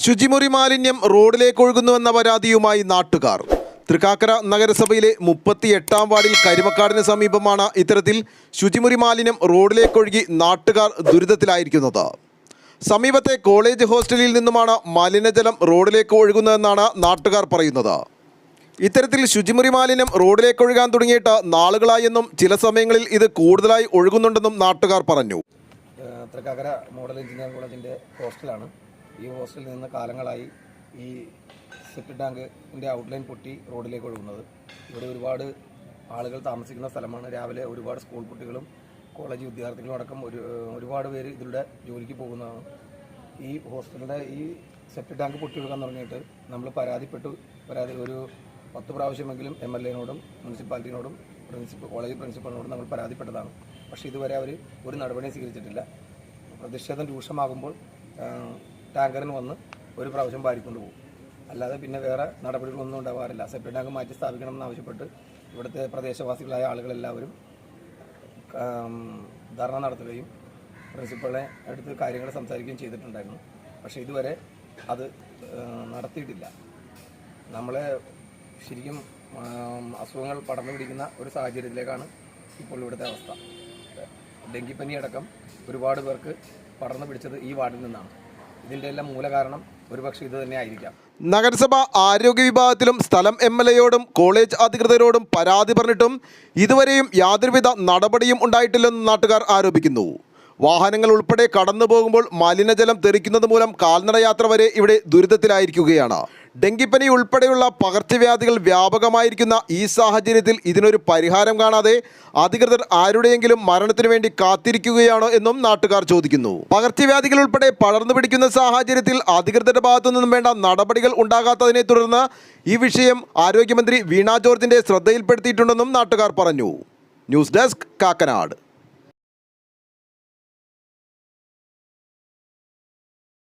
ശുചിമുറി മാലിന്യം റോഡിലേക്ക് ഒഴുകുന്നുവെന്ന പരാതിയുമായി നാട്ടുകാർ. തൃക്കാക്കര നഗരസഭയിലെ 38-ാം വാർഡിൽ കരിമക്കാടിന് സമീപമാണ് ഇത്തരത്തിൽ ശുചിമുറി മാലിന്യം റോഡിലേക്കൊഴുകി നാട്ടുകാർ ദുരിതത്തിലായിരിക്കുന്നത്. സമീപത്തെ കോളേജ് ഹോസ്റ്റലിൽ നിന്നുമാണ് മലിനജലം റോഡിലേക്ക് ഒഴുകുന്നതെന്നാണ് നാട്ടുകാർ പറയുന്നത്. ഇത്തരത്തിൽ ശുചിമുറി മാലിന്യം റോഡിലേക്ക് ഒഴുകാൻ തുടങ്ങിയിട്ട് നാളുകളായെന്നും ചില സമയങ്ങളിൽ ഇത് കൂടുതലായി ഒഴുകുന്നുണ്ടെന്നും നാട്ടുകാർ പറഞ്ഞു. തൃക്കാക്കര മോഡൽ എഞ്ചിനീയറിംഗ് കോളേജിൻ്റെ ഹോസ്റ്റലാണ്. ഈ ഹോസ്റ്റലിൽ നിന്ന് കാലങ്ങളായി ഈ സെപ്റ്റിക് ടാങ്കിൻ്റെ ഔട്ട്ലൈൻ പൊട്ടി റോഡിലേക്ക് ഒഴുകുന്നത്. ഇവിടെ ഒരുപാട് ആളുകൾ താമസിക്കുന്ന സ്ഥലമാണ്. രാവിലെ ഒരുപാട് സ്കൂൾ കുട്ടികളും കോളേജ് വിദ്യാർത്ഥികളും അടക്കം ഒരുപാട് പേര് ഇതിലൂടെ ജോലിക്ക് പോകുന്നതാണ്. ഈ ഹോസ്റ്റലിൻ്റെ ഈ സെപ്റ്റിക് ടാങ്ക് പൊട്ടി ഒഴുകാൻ തുടങ്ങിയിട്ട് നമ്മൾ പരാതി ഒരു 10 പ്രാവശ്യമെങ്കിലും MLA-നോടും മുനിസിപ്പാലിറ്റിനോടും കോളേജ് പ്രിൻസിപ്പലിനോടും നമ്മൾ പരാതിപ്പെട്ടതാണ്. പക്ഷേ ഇതുവരെ അവർ ഒരു നടപടിയും സ്വീകരിച്ചിട്ടില്ല. പ്രതിഷേധം രൂക്ഷമാകുമ്പോൾ ടാങ്കറിന് വന്ന് ഒരു പ്രാവശ്യം വാരിക്കൊണ്ട് പോകും. അല്ലാതെ പിന്നെ വേറെ നടപടികളൊന്നും ഉണ്ടാവാറില്ല. സെപ്റ്റിക് ടാങ്ക് മാറ്റി സ്ഥാപിക്കണമെന്ന് ആവശ്യപ്പെട്ട് ഇവിടുത്തെ പ്രദേശവാസികളായ ആളുകളെല്ലാവരും ധർണ നടത്തുകയും പ്രിൻസിപ്പളിനെ അടുത്ത് കാര്യങ്ങൾ സംസാരിക്കുകയും ചെയ്തിട്ടുണ്ടായിരുന്നു. പക്ഷേ ഇതുവരെ അത് നടത്തിയിട്ടില്ല. നമ്മളെ ശരിക്കും അസുഖങ്ങൾ പടർന്നു പിടിക്കുന്ന ഒരു സാഹചര്യത്തിലേക്കാണ് ഇപ്പോൾ ഇവിടുത്തെ അവസ്ഥ. ഡെങ്കിപ്പനി അടക്കം ഒരുപാട് പേർക്ക് പടർന്നു പിടിച്ചത് ഈ വാർഡിൽ നിന്നാണ്. ഇതിൻ്റെ എല്ലാം മൂലകാരണം ഒരുപക്ഷെ ഇത് തന്നെ ആയിരിക്കാം. നഗരസഭ ആരോഗ്യ വിഭാഗത്തിലും സ്ഥലം MLA-യോടും കോളേജ് അധികൃതരോടും പരാതി പറഞ്ഞിട്ടും ഇതുവരെയും യാതൊരുവിധ നടപടിയും ഉണ്ടായിട്ടില്ലെന്ന് നാട്ടുകാർ ആരോപിക്കുന്നു. വാഹനങ്ങൾ ഉൾപ്പെടെ കടന്നു പോകുമ്പോൾ മലിനജലം തെറിക്കുന്നത് മൂലം കാൽനടയാത്ര വരെ ഇവിടെ ദുരിതത്തിലായിരിക്കുകയാണ്. ഡെങ്കിപ്പനി ഉൾപ്പെടെയുള്ള പകർച്ചവ്യാധികൾ വ്യാപകമായിരിക്കുന്ന ഈ സാഹചര്യത്തിൽ ഇതിനൊരു പരിഹാരം കാണാതെ അധികൃതർ ആരുടെയെങ്കിലും മരണത്തിനു വേണ്ടി കാത്തിരിക്കുകയാണോ എന്നും നാട്ടുകാർ ചോദിക്കുന്നു. പകർച്ചവ്യാധികൾ ഉൾപ്പെടെ പടർന്നു പിടിക്കുന്ന സാഹചര്യത്തിൽ അധികൃതരുടെ ഭാഗത്തു നിന്നും വേണ്ട നടപടികൾ ഉണ്ടാകാത്തതിനെ തുടർന്ന് ഈ വിഷയം ആരോഗ്യമന്ത്രി വീണ ജോർജിന്റെ ശ്രദ്ധയിൽപ്പെടുത്തിയിട്ടുണ്ടെന്നും നാട്ടുകാർ പറഞ്ഞു. News desk, Kakkanad.